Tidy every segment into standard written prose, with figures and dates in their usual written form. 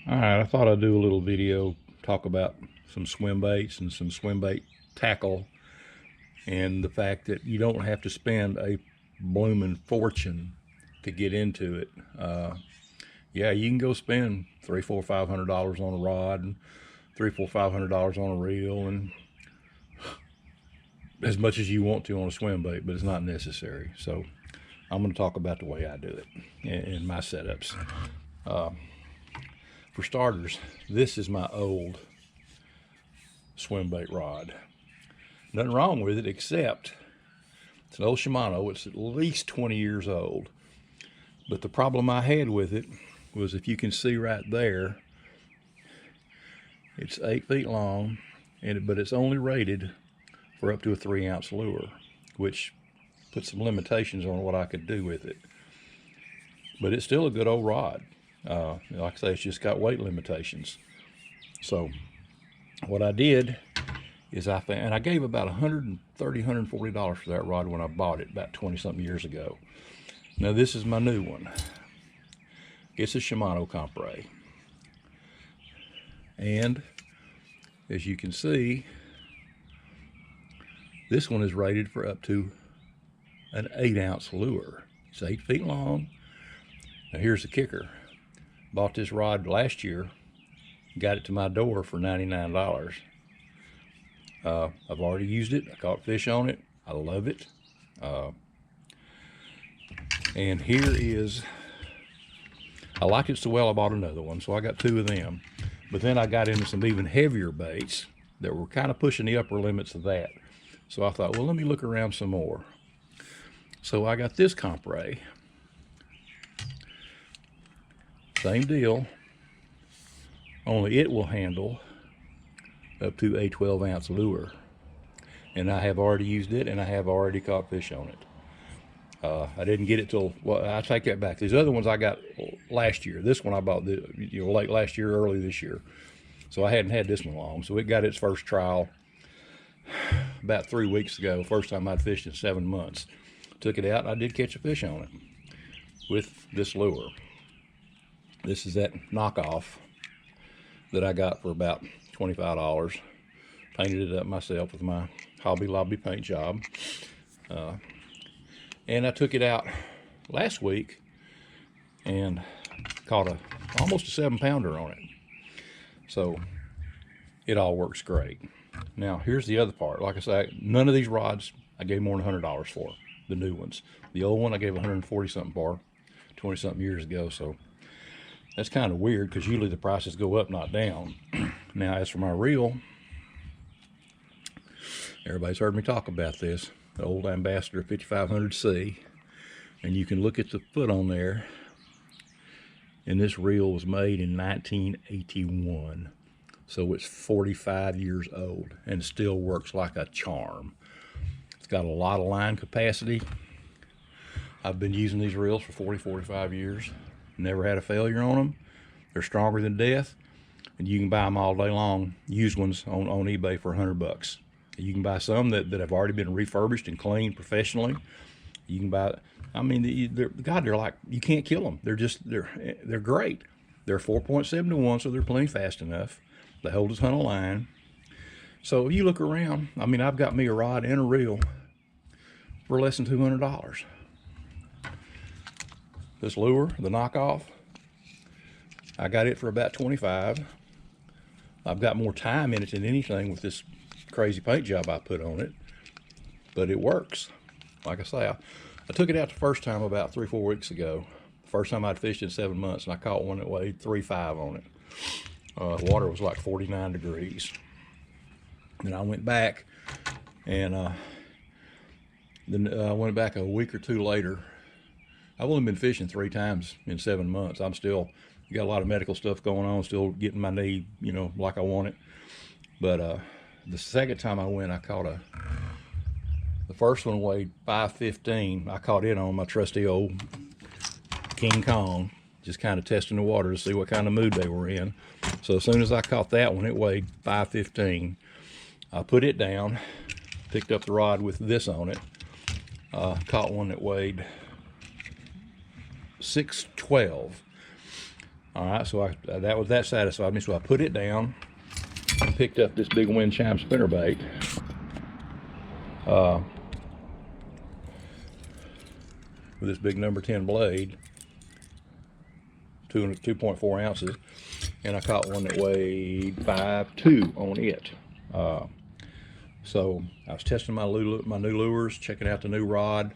All right, I thought I'd do a little video, talk about some swim baits and some swim bait tackle, and the fact that you don't have to spend a blooming fortune to get into it. Yeah, you can go spend $300, $400, $500 on a rod, and $300, $400, $500 on a reel, and as much as you want to on a swim bait, but it's not necessary. So I'm going to talk about the way I do it in my setups. For starters, this is my old swim bait rod. Nothing wrong with it, except it's an old Shimano. It's at least 20 years old. But the problem I had with it was, if you can see right there, it's 8 feet long, but it's only rated for up to a 3-ounce lure, which puts some limitations on what I could do with it. But it's still a good old rod. Like I say, it's just got weight limitations. So what I did is I found, and I gave about $130, $140 for that rod when I bought it about 20-something years ago. Now this is my new one. It's a Shimano Compre. And as you can see, this one is rated for up to an 8-ounce lure. It's 8 feet long. Now here's the kicker. Bought this rod last year, got it to my door for $99. I've already used it. I caught fish on it. I love it. And here is, I liked it so well I bought another one, so I got 2 of them. But then I got into some even heavier baits that were kind of pushing the upper limits of that. So I thought, well, let me look around some more. So I got this Compre. Same deal, only it will handle up to a 12-ounce lure. And I have already used it, and I have already caught fish on it. I didn't get it till, well, I take that back. These other ones I got last year. This one I bought late last year, early this year. So I hadn't had this one long. So it got its first trial about 3 weeks ago. First time I'd fished in 7 months. Took it out, and I did catch a fish on it with this lure. This is that knockoff that I got for about $25. Painted it up myself with my Hobby Lobby paint job. And I took it out last week and caught almost a 7-pounder on it. So it all works great. Now here's the other part. Like I say, none of these rods I gave more than $100 for, the new ones. The old one I gave 140 something for 20 something years ago. So that's kind of weird, because usually the prices go up, not down. Now, as for my reel, everybody's heard me talk about this, the old Ambassador 5500C, and you can look at the foot on there, and this reel was made in 1981, so it's 45 years old, and still works like a charm. It's got a lot of line capacity. I've been using these reels for 40, 45 years. Never had a failure on them. They're stronger than death, and you can buy them all day long, used ones on eBay for $100. You can buy some that have already been refurbished and cleaned professionally. You can buy, I mean, they're like, you can't kill them. They're great. They're 4.7 to 1, so they're plenty fast enough. They hold a ton of line. So if you look around, I mean, I've got me a rod and a reel for less than $200. This lure, the knockoff, I got it for about $25. I've got more time in it than anything with this crazy paint job I put on it, but it works. Like I say, I took it out the first time about 3 or 4 weeks ago. First time I'd fished in 7 months, and I caught one that weighed 3.5 on it. The water was like 49 degrees. Then I went back, and then I went back a week or 2 later. I've only been fishing 3 times in 7 months. I'm still got a lot of medical stuff going on, still getting my knee, you know, like I want it. But the second time I went, I caught the first one weighed 515. I caught it on my trusty old King Kong, just kind of testing the water to see what kind of mood they were in. So as soon as I caught that one, it weighed 515. I put it down, picked up the rod with this on it, caught one that weighed 612, All right, so that satisfied me. So I put it down and picked up this big wind chime spinnerbait. With this big number 10 blade, 2.4 ounces, and I caught one that weighed 5.2 on it. So I was testing my new lures, checking out the new rod.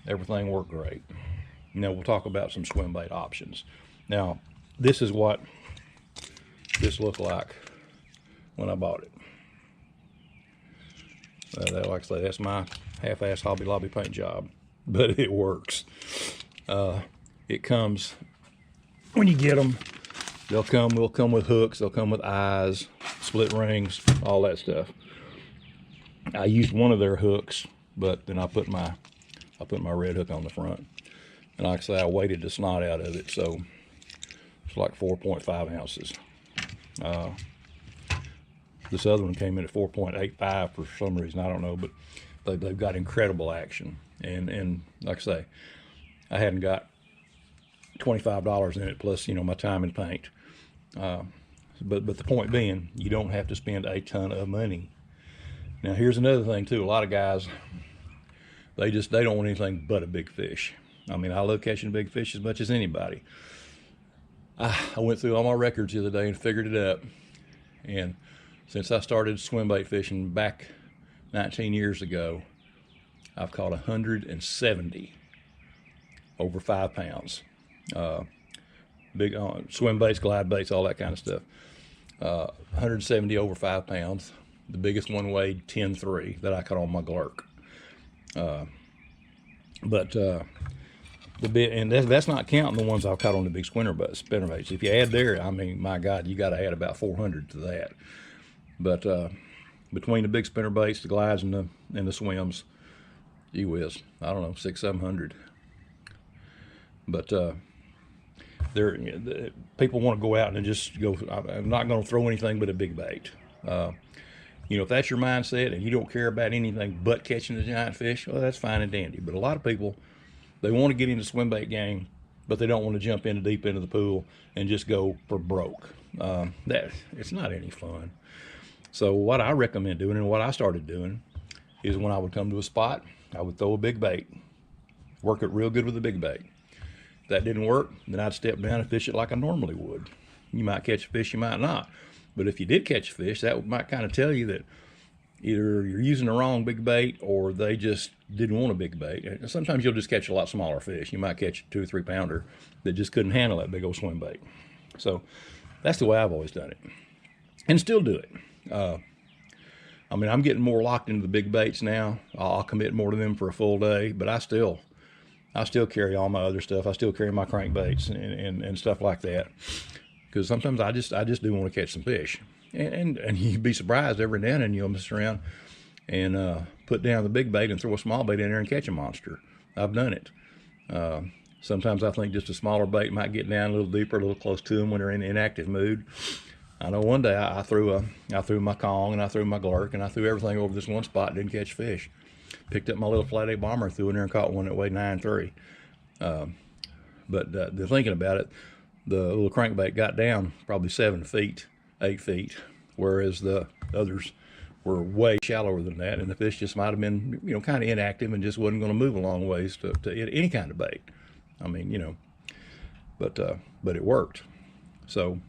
Everything worked great. Now we'll talk about some swim bait options. Now this is what this looked like when I bought it. Like I say, that's my half-ass Hobby Lobby paint job, but it works. It comes, when you get them, they'll come with hooks, they'll come with eyes, split rings, all that stuff. I used one of their hooks, but then I put my red hook on the front. And like I say, I weighted the snot out of it, so it's like 4.5 ounces. This other one came in at 4.85 for some reason, I don't know, but they've got incredible action. And like I say, I hadn't got $25 in it, plus, you know, my time and paint. But the point being, you don't have to spend a ton of money. Now here's another thing too. A lot of guys, they don't want anything but a big fish. I mean, I love catching big fish as much as anybody. I went through all my records the other day and figured it up. And since I started swim bait fishing back 19 years ago, I've caught 170 over 5 pounds. Big swim baits, glide baits, all that kind of stuff. 170 over 5 pounds. The biggest one weighed 10.3 that I caught on my glurk. And that's not counting the ones I've caught on the big spinnerbaits. If you add there, I mean, my God, you got to add about 400 to that. But between the big spinnerbaits, the glides, and the swims, gee whiz, I don't know, 600-700. But people want to go out and just go, I'm not going to throw anything but a big bait. You know, if that's your mindset and you don't care about anything but catching the giant fish, well, that's fine and dandy. But a lot of people, they want to get into the swim bait game, but they don't want to jump in deep into the pool and just go for broke. It's not any fun. So what I recommend doing, and what I started doing, is when I would come to a spot, I would throw a big bait, work it real good with a big bait. If that didn't work, then I'd step down and fish it like I normally would. You might catch a fish, you might not. But if you did catch a fish, that might kind of tell you that either you're using the wrong big bait or they just didn't want a big bait. And sometimes you'll just catch a lot smaller fish. You might catch a 2 or 3 pounder that just couldn't handle that big old swim bait. So that's the way I've always done it, and still do it. I mean, I'm getting more locked into the big baits now. I'll commit more to them for a full day, but I still carry all my other stuff. I still carry my crankbaits and stuff like that, because sometimes I just do want to catch some fish. And you'd be surprised, every now and then you'll mess around and put down the big bait and throw a small bait in there and catch a monster. I've done it. Sometimes I think just a smaller bait might get down a little deeper, a little close to them when they're in an inactive mood. I know one day I threw my Kong and I threw my glurk and I threw everything over this one spot, didn't catch fish. Picked up my little flat 8 bomber, threw in there and caught one that weighed 9.3. But thinking about it, the little crankbait got down probably 7 feet, 8 feet, whereas the others were way shallower than that, and the fish just might have been, you know, kind of inactive and just wasn't going to move a long ways to any kind of bait. I mean, you know, but it worked. So,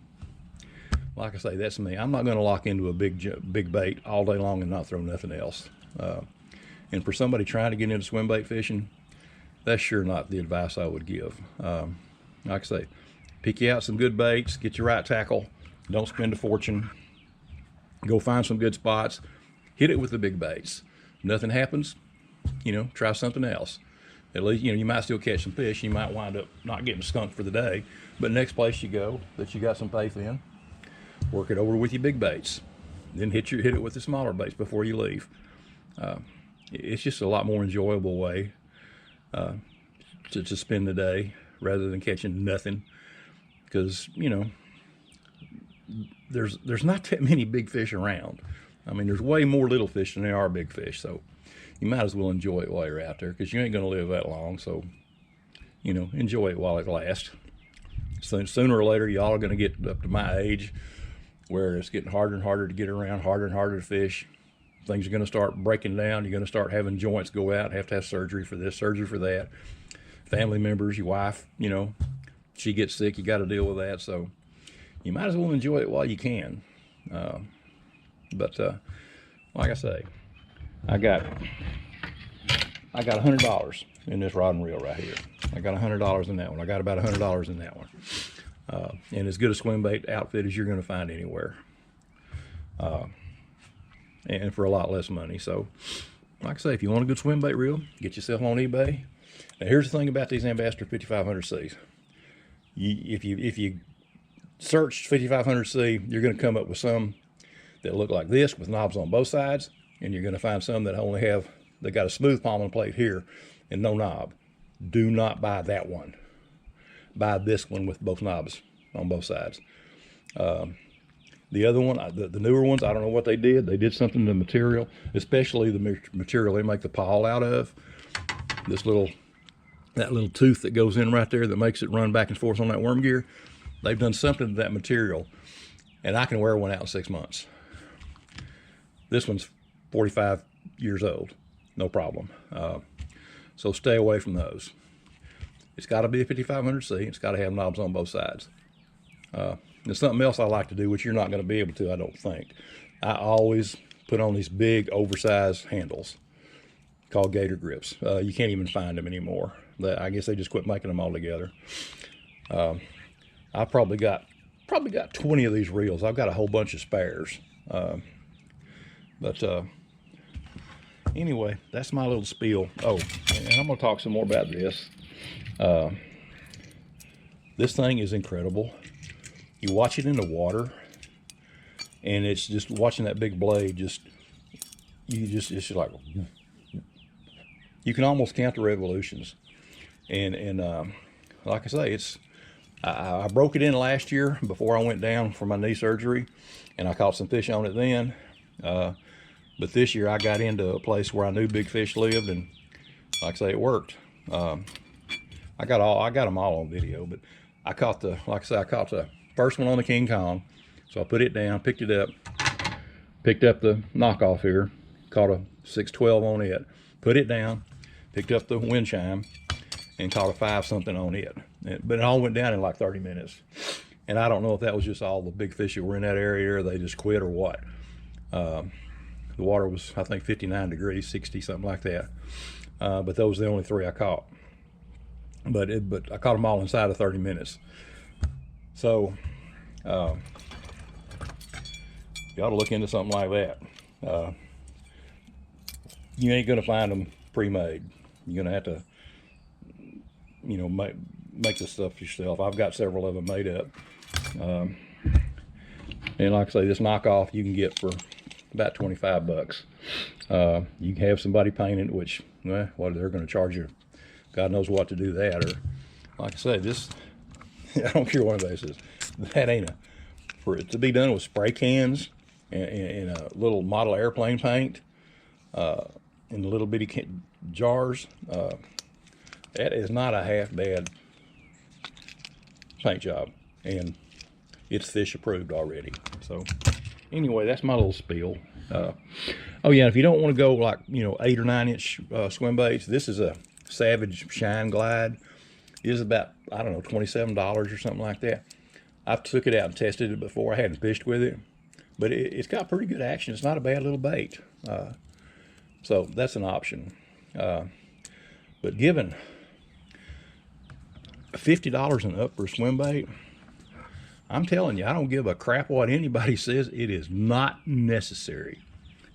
like I say, that's me. I'm not going to lock into a big bait all day long and not throw nothing else. And for somebody trying to get into swim bait fishing, that's sure not the advice I would give. Like I say, pick you out some good baits, get your right tackle, don't spend a fortune, go find some good spots, hit it with the big baits. Nothing happens, you know, try something else. At least, you know, you might still catch some fish. You might wind up not getting skunked for the day, but next place you go that you got some faith in, work it over with your big baits. Then hit it with the smaller baits before you leave. It's just a lot more enjoyable way to spend the day rather than catching nothing. Because, you know, there's not that many big fish around. I mean, there's way more little fish than there are big fish. So you might as well enjoy it while you're out there, because you ain't going to live that long. So, you know, enjoy it while it lasts. So sooner or later, y'all are going to get up to my age where it's getting harder and harder to get around, harder and harder to fish. Things are going to start breaking down. You're going to start having joints go out, have to have surgery for this, surgery for that. Family members, your wife, you know, she gets sick, you got to deal with that. So you might as well enjoy it while you can. But like I say, I got $100 in this rod and reel right here. I got $100 in that one. I got about $100 in that one. And as good a swim bait outfit as you're going to find anywhere. And for a lot less money. So, like I say, if you want a good swim bait reel, get yourself on eBay. Now, here's the thing about these Ambassador 5500Cs. If you search 5500C, you're going to come up with some that look like this with knobs on both sides, and you're going to find some that only have, they got a smooth pommel plate here and no knob. Do not buy that one. Buy this one with both knobs on both sides. The other one, the newer ones, I don't know what they did. They did something to the material, especially the material they make the pawl out of. This that little tooth that goes in right there that makes it run back and forth on that worm gear. They've done something to that material, and I can wear one out in 6 months. This one's 45 years old, no problem. So stay away from those. It's got to be a 5500C. It's got to have knobs on both sides. There's something else I like to do, which you're not going to be able to, I don't think. I always put on these big, oversized handles called gator grips. You can't even find them anymore. I guess they just quit making them altogether. I probably got 20 of these reels. I've got a whole bunch of spares. Anyway, that's my little spiel. Oh, and I'm going to talk some more about this. This thing is incredible. You watch it in the water, and it's just watching that big blade. It's just like, you can almost count the revolutions. And like I say, I broke it in last year before I went down for my knee surgery, and I caught some fish on it then. But this year I got into a place where I knew big fish lived, and like I say, it worked. I got them all on video, but I caught the first one on the King Kong. So I put it down, picked it up, picked up the knockoff here, caught a 612 on it, put it down, picked up the wind chime, and caught a 5-something on it. But it all went down in like 30 minutes. And I don't know if that was just all the big fish that were in that area, or they just quit, or what. The water was, I think, 59 degrees, 60, something like that. But those were the only 3 I caught. But I caught them all inside of 30 minutes. So you ought to look into something like that. You ain't gonna find them pre-made. You're gonna have to, you know, make this stuff yourself. I've got several of them made up. And like I say, this knockoff you can get for about 25 bucks. You can have somebody paint it, which, well, what they're going to charge you, God knows what to do that. Or like I say, this, I don't care what this is, that ain't for it to be done with spray cans and a little model airplane paint in little bitty jars. That is not a half bad paint job, and it's fish approved already. So anyway, that's my little spiel. Oh yeah, if you don't want to go like, you know, 8 or 9 inch swim baits, this is a Savage Shine Glide. It is about, I don't know, $27 or something like that. I've took it out and tested it before. I hadn't fished with it, but it's got pretty good action. It's not a bad little bait. So that's an option. But given $50 and up for a swim bait, I'm telling you, I don't give a crap what anybody says. It is not necessary.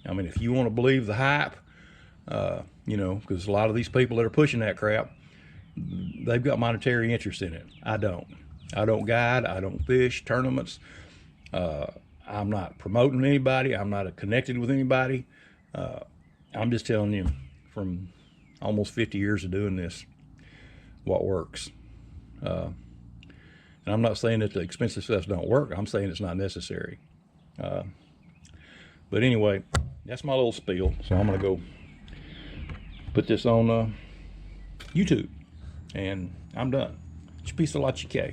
I mean, if you want to believe the hype, you know, because a lot of these people that are pushing that crap, they've got monetary interest in it. I don't. I don't guide. I don't fish tournaments. I'm not promoting anybody. I'm not connected with anybody. I'm just telling you, from almost 50 years of doing this, what works. And I'm not saying that the expensive stuff don't work. I'm saying it's not necessary. But anyway, that's my little spiel. So I'm going to go put this on YouTube. And I'm done. Peace a lot, you.